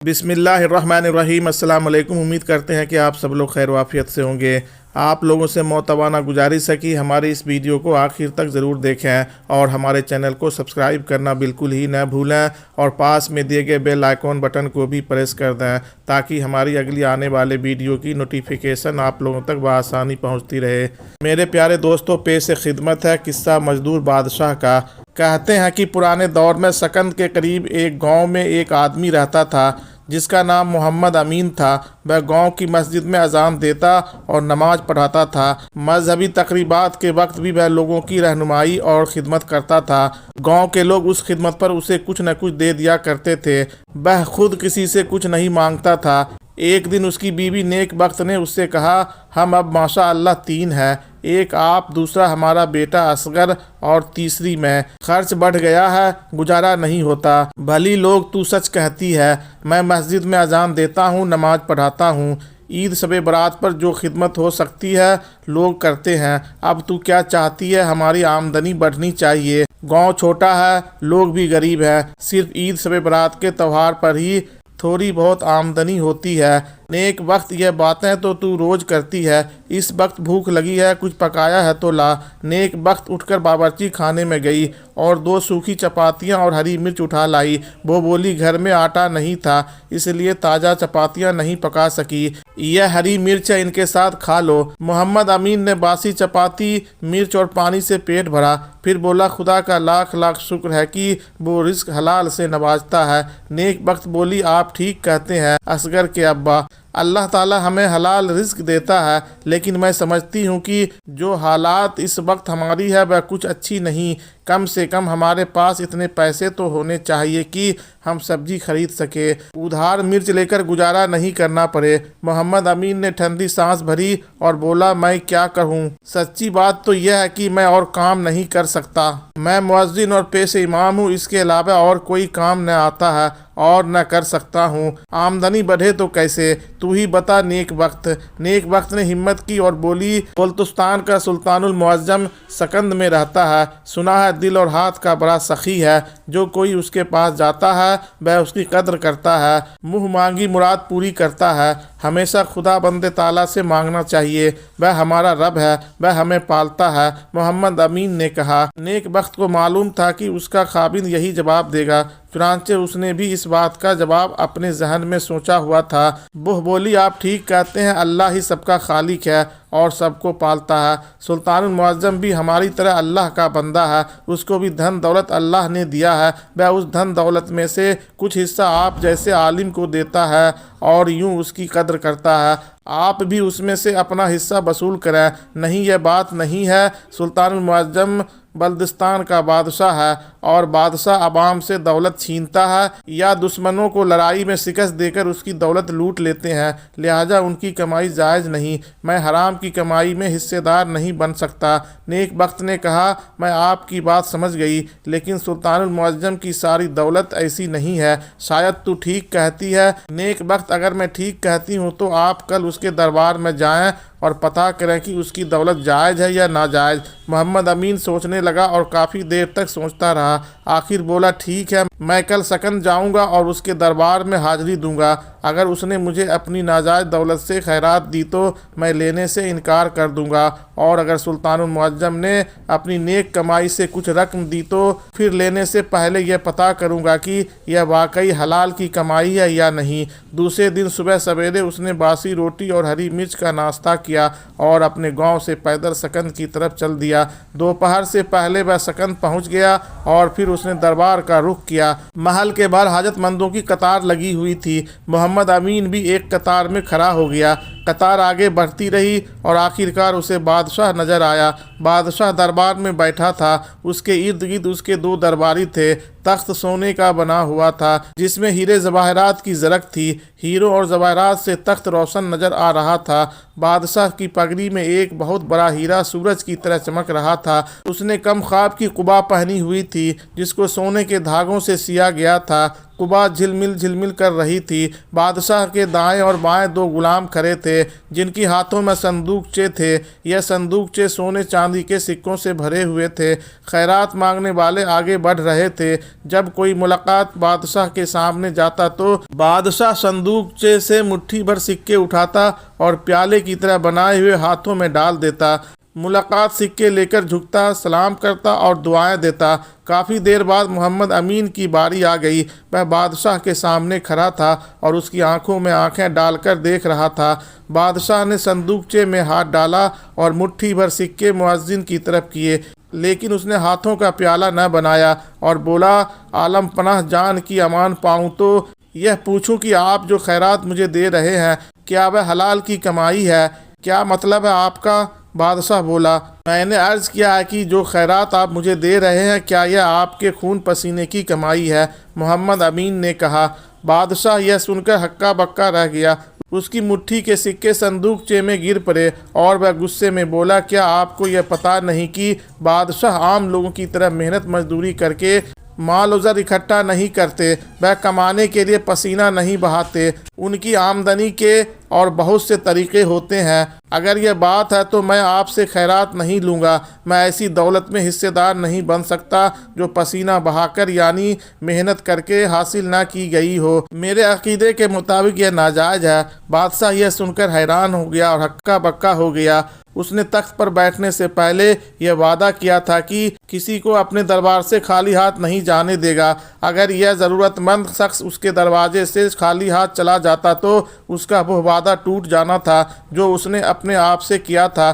बिस्मिल्लाहिर्रहमानिर्रहीम। अस्सलाम वालेकुम। उम्मीद करते हैं कि आप सब लोग खैर वाफियत से होंगे। आप लोगों से मोतवाना गुजारिश है कि हमारी इस वीडियो को आखिर तक ज़रूर देखें और हमारे चैनल को सब्सक्राइब करना बिल्कुल ही न भूलें और पास में दिए गए बेल आइकॉन बटन को भी प्रेस कर दें ताकि हमारी अगली आने वाले वीडियो की नोटिफिकेशन आप लोगों तक बआसानी पहुंचती रहे। मेरे प्यारे दोस्तों, पेश खिदमत है किस्सा मजदूर बादशाह का। कहते हैं कि पुराने दौर में सकंद के करीब एक गांव में एक आदमी रहता था जिसका नाम मोहम्मद अमीन था। वह गांव की मस्जिद में अजान देता और नमाज पढ़ाता था। मजहबी तकरीबात के वक्त भी वह लोगों की रहनुमाई और खिदमत करता था। गांव के लोग उस खिदमत पर उसे कुछ न कुछ दे दिया करते थे। वह खुद किसी से कुछ नहीं मांगता था। एक दिन उसकी बीवी नेक बख्त ने उससे कहा, हम अब माशा अल्लाह 3 हैं, एक आप, दूसरा हमारा बेटा असगर और तीसरी मैं। खर्च बढ़ गया है, गुजारा नहीं होता। भली लोग, तू सच कहती है। मैं मस्जिद में अजान देता हूँ, नमाज पढ़ाता हूँ। ईद शब बरात पर जो खिदमत हो सकती है लोग करते हैं। अब तू क्या चाहती है? हमारी आमदनी बढ़नी चाहिए। गांव छोटा है, लोग भी गरीब हैं। सिर्फ ईद शब बरात के त्यौहार पर ही थोड़ी बहुत आमदनी होती है। नेक वक्त यह बातें तो तू रोज़ करती है। इस वक्त भूख लगी है, कुछ पकाया है तो ला। नेक वक्त उठकर बावर्ची खाने में गई और 2 सूखी चपातियाँ और हरी मिर्च उठा लाई। वो बोली घर में आटा नहीं था इसलिए ताज़ा चपातियाँ नहीं पका सकी। यह हरी मिर्च है, इनके साथ खा लो। मोहम्मद अमीन ने बासी चपाती, मिर्च और पानी से पेट भरा। फिर बोला, खुदा का लाख लाख शुक्र है कि वो रिस्क हलाल से नवाजता है। नेक वक्त बोली, आप ठीक कहते हैं असगर के अब्बा, अल्लाह ताला हमें हलाल रिस्क देता है, लेकिन मैं समझती हूँ कि जो हालात इस वक्त हमारी है वह कुछ अच्छी नहीं। कम से कम हमारे पास इतने पैसे तो होने चाहिए कि हम सब्जी खरीद सके, उधार मिर्च लेकर गुजारा नहीं करना पड़े। मोहम्मद अमीन ने ठंडी सांस भरी और बोला, मैं क्या कहूँ, सच्ची बात तो यह है कि मैं और काम नहीं कर सकता। मैं मुअज्जिन और पेशे इमाम हूँ, इसके अलावा और कोई काम न आता है और न कर सकता हूँ। आमदनी बढ़े तो कैसे, तू ही बता। नेक वक्त ने हिम्मत की और बोली, बल्तुस्तान का सुल्तानुल मुअज्जम सकंद में रहता है। सुना है दिल और हाथ का बड़ा सखी है। जो कोई उसके पास जाता है वह उसकी कद्र करता है, मुँह मांगी मुराद पूरी करता है। हमेशा खुदा बंदे ताला से मांगना चाहिए, वह हमारा रब है, वह हमें पालता है। मोहम्मद अमीन ने कहा। नेक वक्त को मालूम था कि उसका खाबिन यही जवाब देगा, चुनांचे उसने भी इस बात का जवाब अपने जहन में सोचा हुआ था। वह बोली, आप ठीक कहते हैं, अल्लाह ही सबका खालिक है और सबको पालता है। सुल्तानुल मुअज्जम भी हमारी तरह अल्लाह का बंदा है। उसको भी धन दौलत अल्लाह ने दिया है। वह उस धन दौलत में से कुछ हिस्सा आप जैसे आलिम को देता है और यूं उसकी कद्र करता है। आप भी उसमें से अपना हिस्सा वसूल करें। नहीं, यह बात नहीं है। सुल्तानुल मुअज्जम बल्दिस्तान का बादशाह है और बादशाह अवाम से दौलत छीनता है या दुश्मनों को लड़ाई में शिकस्त देकर उसकी दौलत लूट लेते हैं, लिहाजा उनकी कमाई जायज़ नहीं। मैं हराम की कमाई में हिस्सेदार नहीं बन सकता। नेक वक्त ने कहा, मैं आपकी बात समझ गई, लेकिन सुल्तानुल मुअज्जम की सारी दौलत ऐसी नहीं है। शायद तू ठीक कहती है। नेक वक्त, अगर मैं ठीक कहती हूँ तो आप कल उसके दरबार में जाएं और पता करें कि उसकी दौलत जायज़ है या नाजायज़। मोहम्मद अमीन सोचने लगा और काफ़ी देर तक सोचता रहा। आखिर बोला, ठीक है, मैं कल सकंद जाऊंगा और उसके दरबार में हाजिरी दूंगा। अगर उसने मुझे अपनी नाजायज़ दौलत से खैरात दी तो मैं लेने से इनकार कर दूंगा, और अगर सुल्तानुल मुअज्जम ने अपनी नेक कमाई से कुछ रकम दी तो फिर लेने से पहले यह पता करूंगा कि यह वाकई हलाल की कमाई है या नहीं। दूसरे दिन सुबह सवेरे उसने बासी रोटी और हरी मिर्च का नाश्ता किया और अपने गांव से पैदल सकंद की तरफ चल दिया। दोपहर से पहले वह सकंद पहुंच गया और फिर उसने दरबार का रुख किया। महल के बाहर हाजतमंदों की कतार लगी हुई थी। मोहम्मद अमीन भी एक कतार में खड़ा हो गया। कतार आगे बढ़ती रही और आखिरकार उसे बादशाह नजर आया। बादशाह दरबार में बैठा था। उसके इर्द गिर्द उसके 2 दरबारी थे। तख्त सोने का बना हुआ था जिसमें हीरे जवाहरात की जरक थी। हीरों और जवाहरात से तख्त रोशन नजर आ रहा था। बादशाह की पगड़ी में एक बहुत बड़ा हीरा सूरज की तरह चमक रहा था। उसने कम ख्वाब की कुबा पहनी हुई थी जिसको सोने के धागों से सिया गया था। कुबा झिलमिल झिलमिल कर रही थी। बादशाह के दाएं और बाएं दो गुलाम खड़े थे जिनकी हाथों में संदूकचे थे। यह संदूकचे सोने चांदी के सिक्कों से भरे हुए थे। खैरात मांगने वाले आगे बढ़ रहे थे। जब कोई मुलाकात बादशाह के सामने जाता तो बादशाह संदूकचे से मुट्ठी भर सिक्के उठाता और प्याले की तरह बनाए हुए हाथों में डाल देता। मुलाकात सिक्के लेकर झुकता, सलाम करता और दुआएं देता। काफ़ी देर बाद मोहम्मद अमीन की बारी आ गई। वह बादशाह के सामने खड़ा था और उसकी आंखों में आंखें डालकर देख रहा था। बादशाह ने संदूकचे में हाथ डाला और मुट्ठी भर सिक्के मुअज्जिन की तरफ किए, लेकिन उसने हाथों का प्याला न बनाया और बोला, आलम पनाह जान की अमान पाऊँ तो यह पूछूं कि आप जो खैरात मुझे दे रहे हैं क्या वह हलाल की कमाई है? क्या मतलब है आपका? बादशाह बोला, मैंने अर्ज़ किया है कि जो खैरात आप मुझे दे रहे हैं क्या यह आपके खून पसीने की कमाई है? मोहम्मद अमीन ने कहा। बादशाह यह सुनकर हक्का बक्का रह गया। उसकी मुट्ठी के सिक्के संदूकचे में गिर पड़े और वह गुस्से में बोला, क्या आपको यह पता नहीं कि बादशाह आम लोगों की तरह मेहनत मजदूरी करके माल उज़र इकट्ठा नहीं करते? वह कमाने के लिए पसीना नहीं बहाते। उनकी आमदनी के और बहुत से तरीक़े होते हैं। अगर यह बात है तो मैं आपसे खैरात नहीं लूँगा। मैं ऐसी दौलत में हिस्सेदार नहीं बन सकता जो पसीना बहाकर यानी मेहनत करके हासिल ना की गई हो। मेरे अकीदे के मुताबिक यह नाजायज़ है। बादशाह यह सुनकर हैरान हो गया और हक्का बक्का हो गया। उसने तख्त पर बैठने से पहले यह वादा किया था कि किसी को अपने दरबार से खाली हाथ नहीं जाने देगा। अगर यह ज़रूरतमंद शख्स उसके दरवाजे से खाली हाथ चला जाता तो उसका वह वादा टूट जाना था जो उसने अपने आप से किया था।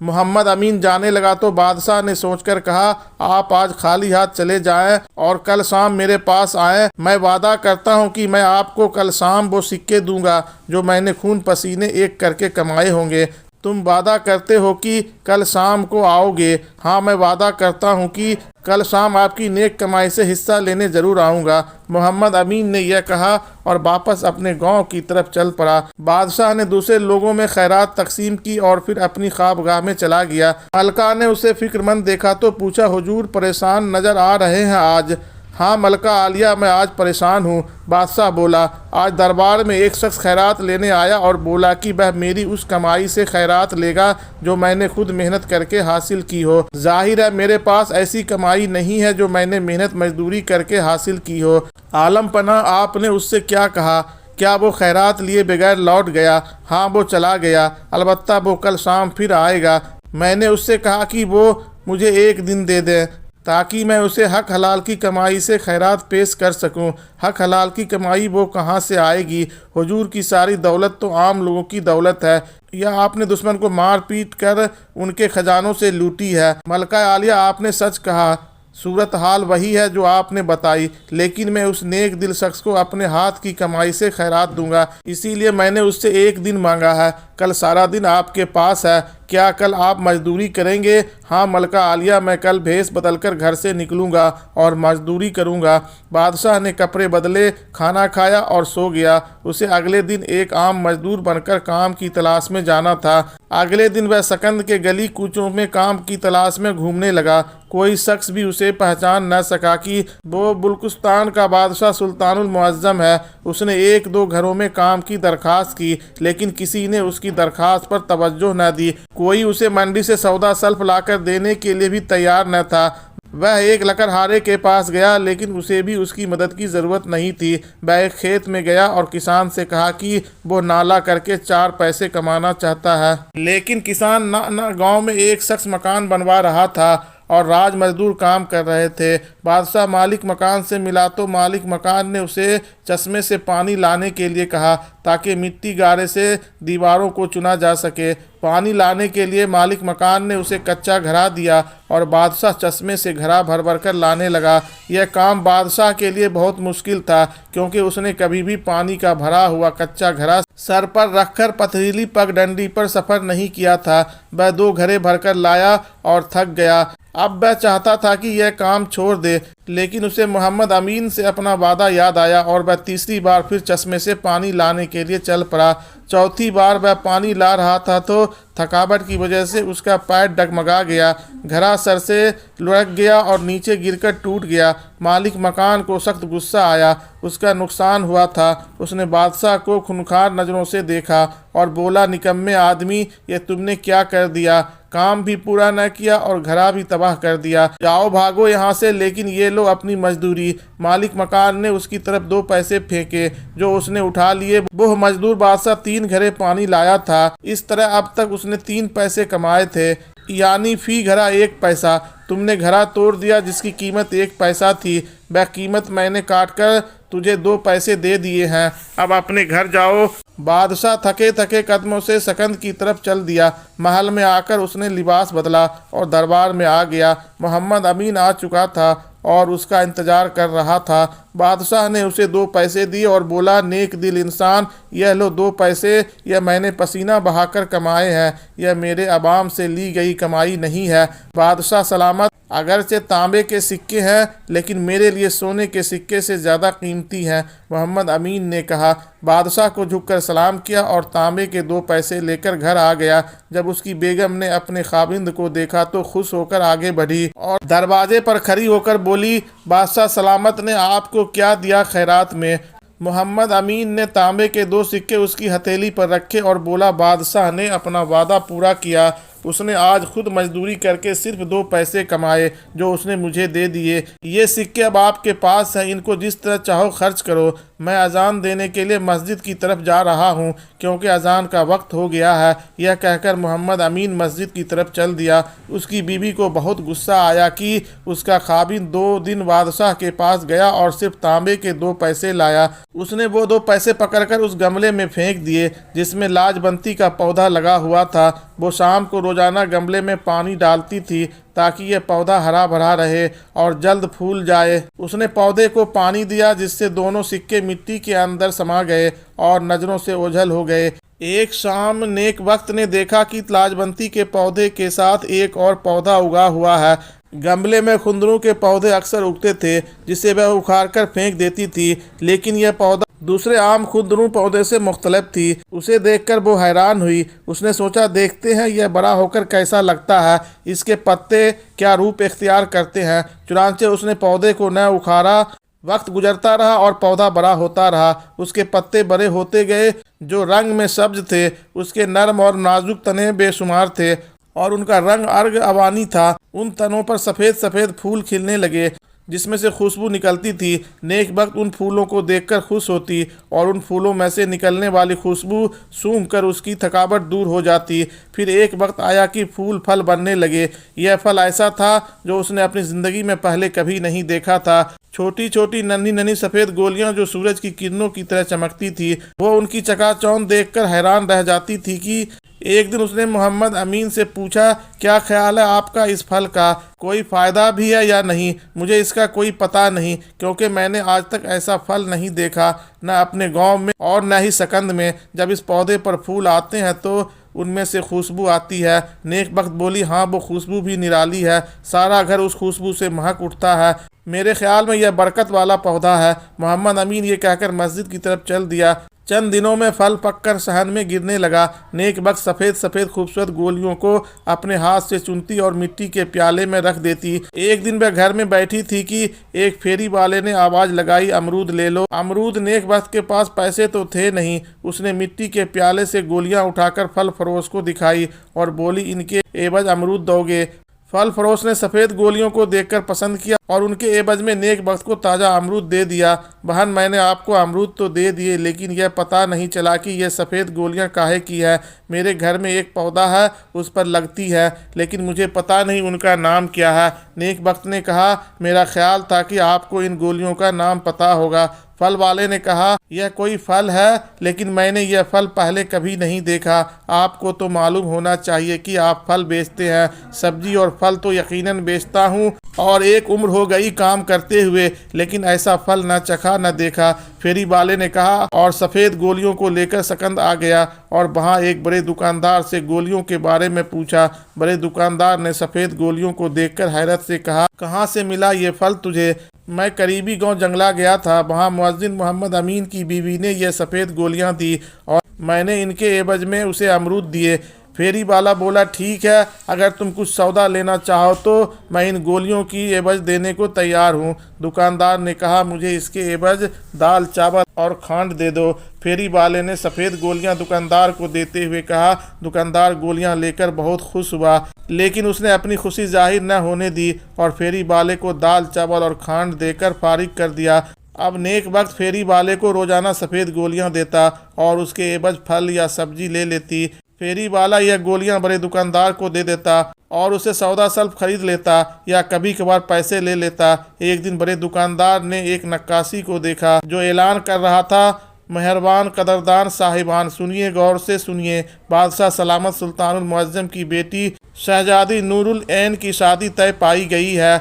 मोहम्मद अमीन जाने लगा तो बादशाह ने सोचकर कहा, आप आज खाली हाथ चले जाएं और कल शाम मेरे पास आएं। मैं वादा करता हूं कि मैं आपको कल शाम वो सिक्के दूंगा जो मैंने खून पसीने एक करके कमाए होंगे। तुम वादा करते हो कि कल शाम को आओगे? हाँ, मैं वादा करता हूँ कि कल शाम आपकी नेक कमाई से हिस्सा लेने ज़रूर आऊँगा। मोहम्मद अमीन ने यह कहा और वापस अपने गांव की तरफ चल पड़ा। बादशाह ने दूसरे लोगों में खैरात तकसीम की और फिर अपनी ख्वाबगाह में चला गया। मलका ने उसे फिक्रमंद देखा तो पूछा, हुजूर परेशान नज़र आ रहे हैं आज? हाँ मलका आलिया, मैं आज परेशान हूँ। बादशाह बोला, आज दरबार में एक शख्स खैरात लेने आया और बोला कि वह मेरी उस कमाई से खैरात लेगा जो मैंने खुद मेहनत करके हासिल की हो। जाहिर है मेरे पास ऐसी कमाई नहीं है जो मैंने मेहनत मजदूरी करके हासिल की हो। आलम पना, आपने उससे क्या कहा? क्या वो खैरात लिए बगैर लौट गया? हाँ, वो चला गया, अलबत्ता वो कल शाम फिर आएगा। मैंने उससे कहा कि वो मुझे एक दिन दे दें ताकि मैं उसे हक हलाल की कमाई से खैरात पेश कर सकूं। हक हलाल की कमाई वो कहाँ से आएगी? हुजूर की सारी दौलत तो आम लोगों की दौलत है, या आपने दुश्मन को मार पीट कर उनके खजानों से लूटी है? मलका आलिया, आपने सच कहा। सूरत हाल वही है जो आपने बताई, लेकिन मैं उस नेक दिल शख्स को अपने हाथ की कमाई से खैरात दूंगा, इसीलिए मैंने उससे एक दिन मांगा है। कल सारा दिन आपके पास है, क्या कल आप मजदूरी करेंगे? हाँ मलका आलिया, मैं कल भेष बदलकर घर से निकलूँगा और मजदूरी करूँगा। बादशाह ने कपड़े बदले, खाना खाया और सो गया। उसे अगले दिन एक आम मजदूर बनकर काम की तलाश में जाना था। अगले दिन वह सकंद के गली कूचों में काम की तलाश में घूमने लगा। कोई शख्स भी उसे पहचान न सका कि वो बुल्किस्तान का बादशाह सुल्तानुल मुअज्जम है। उसने एक दो घरों में काम की दरख्वास्त की, लेकिन किसी ने उसकी दरख्वास्त पर तवज्जो न दी। कोई उसे मंडी से सौदा सल्फ लाकर देने के लिए भी तैयार न था। वह एक लकड़हारे के पास गया, लेकिन उसे भी उसकी मदद की ज़रूरत नहीं थी। वह एक खेत में गया और किसान से कहा कि वो नाला करके 4 पैसे कमाना चाहता है, लेकिन किसान ना गांव में एक शख्स मकान बनवा रहा था और राज मजदूर काम कर रहे थे। बादशाह मालिक मकान से मिला तो मालिक मकान ने उसे चश्मे से पानी लाने के लिए कहा ताकि मिट्टी गारे से दीवारों को चुना जा सके। पानी लाने के लिए मालिक मकान ने उसे कच्चा घड़ा दिया और बादशाह चश्मे से घड़ा भर भर कर लाने लगा। यह काम बादशाह के लिए बहुत मुश्किल था, क्योंकि उसने कभी भी पानी का भरा हुआ कच्चा घड़ा सर पर रखकर पथरीली पगडंडी पर सफ़र नहीं किया था। वह 2 घड़े भरकर लाया और थक गया। अब वह चाहता था कि यह काम छोड़ दे, लेकिन उसे मोहम्मद अमीन से अपना वादा याद आया और वह तीसरी बार फिर चश्मे से पानी लाने के लिए चल पड़ा। चौथी बार वह पानी ला रहा था तो थकावट की वजह से उसका पैर डगमगा गया, घड़ा सर से लुढ़क गया और नीचे गिरकर टूट गया। मालिक मकान को सख्त गुस्सा आया, उसका नुकसान हुआ था। उसने बादशाह को खूंखार नज़रों से देखा और बोला, निकम्मे आदमी, ये तुमने क्या कर दिया? काम भी पूरा न किया और घड़ा भी तबाह कर दिया। जाओ भागो यहाँ से, लेकिन ये लो अपनी मजदूरी। मालिक मकान ने उसकी तरफ 2 पैसे फेंके जो उसने उठा लिए। वो मजदूर बादशाह 3 घड़े पानी लाया था। इस तरह अब तक उसने 3 पैसे कमाए थे, यानी फी घड़ा 1 पैसा। तुमने घड़ा तोड़ दिया जिसकी कीमत 1 पैसा थी, वह कीमत मैंने काट कर तुझे 2 पैसे दे दिए हैं। अब अपने घर जाओ। बादशाह थके थके कदमों से सकंद की तरफ चल दिया। महल में आकर उसने लिबास बदला और दरबार में आ गया। मोहम्मद अमीन आ चुका था और उसका इंतजार कर रहा था। बादशाह ने उसे 2 पैसे दिए और बोला, नेक दिल इंसान, यह लो 2 पैसे, यह मैंने पसीना बहाकर कमाए हैं, यह मेरे अवाम से ली गई कमाई नहीं है। बादशाह सलामत। अगरचे तांबे के सिक्के हैं, लेकिन मेरे लिए सोने के सिक्के से ज़्यादा कीमती हैं, मोहम्मद अमीन ने कहा। बादशाह को झुककर सलाम किया और तांबे के 2 पैसे लेकर घर आ गया। जब उसकी बेगम ने अपने खाविंद को देखा तो खुश होकर आगे बढ़ी और दरवाजे पर खड़ी होकर बोली, बादशाह सलामत ने आपको क्या दिया खैरात में? मोहम्मद अमीन ने तांबे के 2 सिक्के उसकी हथेली पर रखे और बोला, बादशाह ने अपना वादा पूरा किया। उसने आज खुद मजदूरी करके सिर्फ 2 पैसे कमाए जो उसने मुझे दे दिए। ये सिक्के अब आपके पास हैं, इनको जिस तरह चाहो खर्च करो। मैं अजान देने के लिए मस्जिद की तरफ जा रहा हूँ क्योंकि अजान का वक्त हो गया है। यह कहकर मोहम्मद अमीन मस्जिद की तरफ चल दिया। उसकी बीवी को बहुत गुस्सा आया कि उसका खाविंद 2 दिन बादशाह के पास गया और सिर्फ तांबे के 2 पैसे लाया। उसने वो 2 पैसे पकड़कर उस गमले में फेंक दिए जिसमें लाजबंती का पौधा लगा हुआ था। वो शाम को रोजाना गमले में पानी डालती थी ताकि यह पौधा हरा भरा रहे और जल्द फूल जाए। उसने पौधे को पानी दिया जिससे दोनों सिक्के मिट्टी के अंदर समा गए और नजरों से ओझल हो गए। एक शाम नेक वक्त ने देखा कि लाजबंती के पौधे के साथ एक और पौधा उगा हुआ है। गमले में खुंदरों के पौधे अक्सर उगते थे जिसे वह उखाड़कर फेंक देती थी, लेकिन यह पौधा दूसरे आम खुंदरू पौधे से मुख्तलिफ थी। उसे देखकर वो हैरान हुई। उसने सोचा, देखते हैं यह बड़ा होकर कैसा लगता है, इसके पत्ते क्या रूप इख्तियार करते हैं। चुनांचे उसने पौधे को न उखाड़ा। वक्त गुजरता रहा और पौधा बड़ा होता रहा। उसके पत्ते बड़े होते गए जो रंग में सब्ज थे। उसके नरम और नाजुक तने बेशुमार थे और उनका रंग अर्ग अवानी था। उन तनों पर सफ़ेद सफ़ेद फूल खिलने लगे जिसमें से खुशबू निकलती थी। नेक वक्त उन फूलों को देखकर खुश होती और उन फूलों में से निकलने वाली खुशबू सूंघकर उसकी थकावट दूर हो जाती। फिर एक वक्त आया कि फूल फल बनने लगे। यह फल ऐसा था जो उसने अपनी ज़िंदगी में पहले कभी नहीं देखा था। छोटी छोटी नन्ही नन्ही सफ़ेद गोलियां जो सूरज की किरणों की तरह चमकती थी। वो उनकी चकाचौंध देखकर हैरान रह जाती थी कि एक दिन उसने मोहम्मद अमीन से पूछा, क्या ख्याल है आपका इस फल का? कोई फ़ायदा भी है या नहीं? मुझे इसका कोई पता नहीं क्योंकि मैंने आज तक ऐसा फल नहीं देखा, न अपने गांव में और न ही सकंद में। जब इस पौधे पर फूल आते हैं तो उनमें से खुशबू आती है। नेक वक्त बोली, हाँ वो खुशबू भी निराली है, सारा घर उस खुशबू से महक उठता है। मेरे ख्याल में यह बरकत वाला पौधा है। मोहम्मद अमीन ये कहकर मस्जिद की तरफ चल दिया। चंद दिनों में फल पककर सहन में गिरने लगा। नेक वक्त सफ़ेद सफ़ेद खूबसूरत गोलियों को अपने हाथ से चुनती और मिट्टी के प्याले में रख देती। एक दिन वह घर में बैठी थी कि एक फेरी वाले ने आवाज़ लगाई, अमरूद ले लो। अमरूद नेक वक्त के पास पैसे तो थे नहीं। उसने मिट्टी के प्याले से गोलियां उठाकर फल फरोश को दिखाई और बोली, इनके एवज अमरूद दोगे? फल फरोश ने सफ़ेद गोलियों को देखकर पसंद किया और उनके एवज में नेक वक्त को ताज़ा अमरूद दे दिया। बहन, मैंने आपको अमरूद तो दे दिए, लेकिन यह पता नहीं चला कि यह सफ़ेद गोलियां काहे की है। मेरे घर में एक पौधा है, उस पर लगती है, लेकिन मुझे पता नहीं उनका नाम क्या है। नेक वक्त ने कहा, मेरा ख्याल था कि आपको इन गोलियों का नाम पता होगा। फल वाले ने कहा, यह कोई फल है, लेकिन मैंने यह फल पहले कभी नहीं देखा। आपको तो मालूम होना चाहिए कि आप फल बेचते हैं। सब्जी और फल तो यकीनन बेचता हूँ और एक उम्र हो गई काम करते हुए, लेकिन ऐसा फल न चखा न देखा। फेरी वाले ने कहा और सफ़ेद गोलियों को लेकर सकंद आ गया और वहाँ एक बड़े दुकानदार से गोलियों के बारे में पूछा। बड़े दुकानदार ने सफ़ेद गोलियों को देखकर हैरत से कहा, कहाँ से मिला ये फल तुझे? मैं करीबी गांव जंगला गया था, वहाँ मुअज्जिन मोहम्मद अमीन की बीवी ने ये सफ़ेद गोलियां दी और मैंने इनके एवज में उसे अमरूद दिए। फेरी वाला बोला, ठीक है, अगर तुम कुछ सौदा लेना चाहो तो मैं इन गोलियों की एवज देने को तैयार हूँ। दुकानदार ने कहा, मुझे इसके एवज दाल चावल और खांड दे दो। फेरी वाले ने सफ़ेद गोलियां दुकानदार को देते हुए कहा। दुकानदार गोलियां लेकर बहुत खुश हुआ, लेकिन उसने अपनी खुशी जाहिर न होने दी और फेरी वाले को दाल चावल और खांड देकर फारिग कर दिया। अब नेक वक्त फेरी वाले को रोजाना सफ़ेद गोलियां देता और उसके एवज फल या सब्जी ले लेती। फेरी वाला यह गोलियां बड़े दुकानदार को दे देता और उसे सौदा सल्फ खरीद लेता या कभी कभार पैसे ले लेता। एक दिन बड़े दुकानदार ने एक नक्काशी को देखा जो ऐलान कर रहा था, मेहरबान कदरदान साहिबान, सुनिए, गौर से सुनिए। बादशाह सलामत सुल्तानुल मुअज्जम की बेटी शहजादी नूरुल ऐन की शादी तय पाई गई है।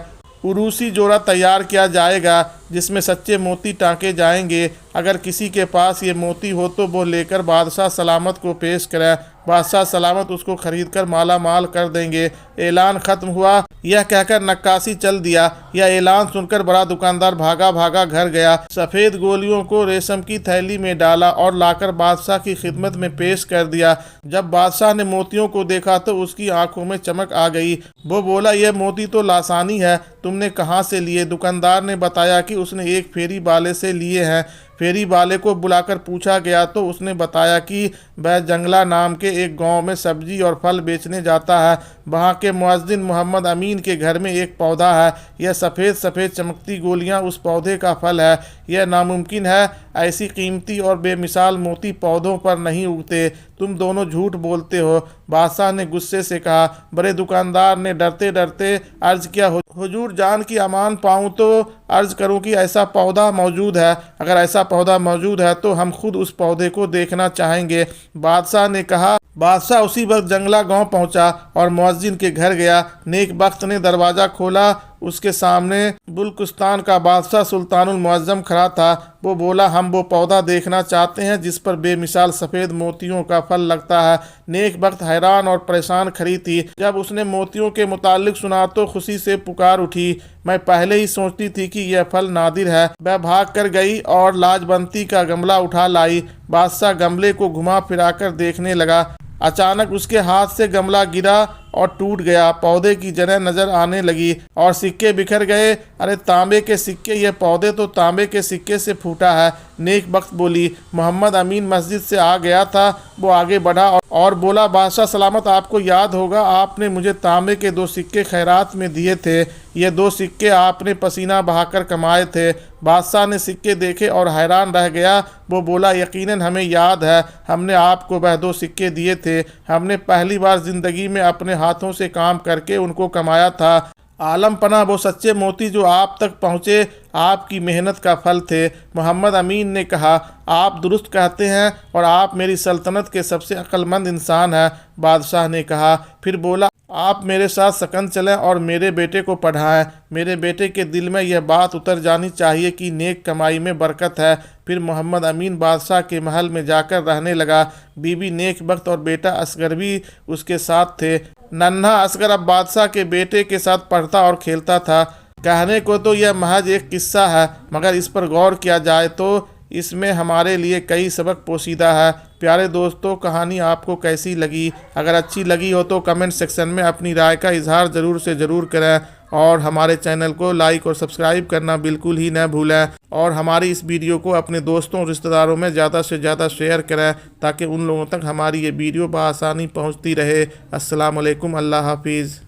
उरूसी जोड़ा तैयार किया जाएगा जिसमें सच्चे मोती टाँके जाएंगे। अगर किसी के पास ये मोती हो तो वो लेकर बादशाह सलामत को पेश करें। बादशाह सलामत उसको खरीद कर माला माल कर देंगे। ऐलान ख़त्म हुआ, यह कहकर नक्काशी चल दिया। यह ऐलान सुनकर बड़ा दुकानदार भागा भागा घर गया, सफ़ेद गोलियों को रेशम की थैली में डाला और लाकर बादशाह की खिदमत में पेश कर दिया। जब बादशाह ने मोतियों को देखा तो उसकी आंखों में चमक आ गई। वो बोला, यह मोती तो लासानी है, तुमने कहाँ से लिए? दुकानदार ने बताया कि उसने एक फेरी वाले से लिए हैं। फेरी वाले को बुलाकर पूछा गया तो उसने बताया कि वह जंगला नाम के एक गांव में सब्जी और फल बेचने जाता है। वहां के मुअज्जिन मोहम्मद अमीन के घर में एक पौधा है। यह सफ़ेद सफ़ेद चमकती गोलियां उस पौधे का फल है। यह नामुमकिन है, ऐसी कीमती और बेमिसाल मोती पौधों पर नहीं उगते। तुम दोनों झूठ बोलते हो। बादशाह ने गुस्से से कहा। बड़े दुकानदार ने डरते डरते अर्ज किया, हुजूर जान की अमान पाऊँ तो अर्ज करूँ कि ऐसा पौधा मौजूद है। अगर ऐसा पौधा मौजूद है तो हम खुद उस पौधे को देखना चाहेंगे। बादशाह ने कहा। बादशाह उसी वक्त जंगला गांव पहुंचा और मुअज्जिन के घर गया। नेक वक्त ने दरवाज़ा खोला, उसके सामने बुल्किस्तान का बादशाह सुल्तानुल मुअज्जम खड़ा था। वो बोला, हम वो पौधा देखना चाहते हैं जिस पर बेमिसाल सफ़ेद मोतियों का फल लगता है। नेक वक्त हैरान और परेशान खड़ी थी। जब उसने मोतियों के मुतालिक सुना तो खुशी से पुकार उठी, मैं पहले ही सोचती थी कि यह फल नादिर है। वह भाग कर गई और लाजबंती का गमला उठा लाई। बादशाह गमले को घुमा फिरा कर देखने लगा। अचानक उसके हाथ से गमला गिरा और टूट गया। पौधे की जड़ें नजर आने लगी और सिक्के बिखर गए। अरे तांबे के सिक्के, ये पौधे तो तांबे के सिक्के से फूटा है। नेक वक्त बोली, मोहम्मद अमीन मस्जिद से आ गया था। वो आगे बढ़ा और बोला, बादशाह सलामत, आपको याद होगा आपने मुझे तांबे के 2 सिक्के खैरात में दिए थे। ये 2 सिक्के आपने पसीना बहाकर कमाए थे। बादशाह ने सिक्के देखे और हैरान रह गया। वो बोला, यकीनन हमें याद है, हमने आपको वह 2 सिक्के दिए थे। हमने पहली बार ज़िंदगी में अपने हाथों से काम करके उनको कमाया था। आलम पना वो सच्चे मोती जो आप तक पहुँचे आपकी मेहनत का फल थे। मोहम्मद अमीन ने कहा, आप दुरुस्त कहते हैं और आप मेरी सल्तनत के सबसे अक्लमंद इंसान हैं। बादशाह ने कहा, फिर बोला, आप मेरे साथ सकंद चलें और मेरे बेटे को पढ़ाएं। मेरे बेटे के दिल में यह बात उतर जानी चाहिए कि नेक कमाई में बरकत है। फिर मोहम्मद अमीन बादशाह के महल में जाकर रहने लगा। बीबी नेक वक्त और बेटा असगर भी उसके साथ थे। नन्हा असगर अब बादशाह के बेटे के साथ पढ़ता और खेलता था। कहने को तो यह महज एक किस्सा है, मगर इस पर गौर किया जाए तो इसमें हमारे लिए कई सबक पोशीदा है। प्यारे दोस्तों, कहानी आपको कैसी लगी? अगर अच्छी लगी हो तो कमेंट सेक्शन में अपनी राय का इजहार ज़रूर से ज़रूर करें और हमारे चैनल को लाइक और सब्सक्राइब करना बिल्कुल ही न भूलें और हमारी इस वीडियो को अपने दोस्तों रिश्तेदारों में ज़्यादा से ज़्यादा शेयर करें ताकि उन लोगों तक हमारी ये वीडियो बआसानी पहुँचती रहे। अस्सलाम वालेकुम, अल्लाह हाफिज़।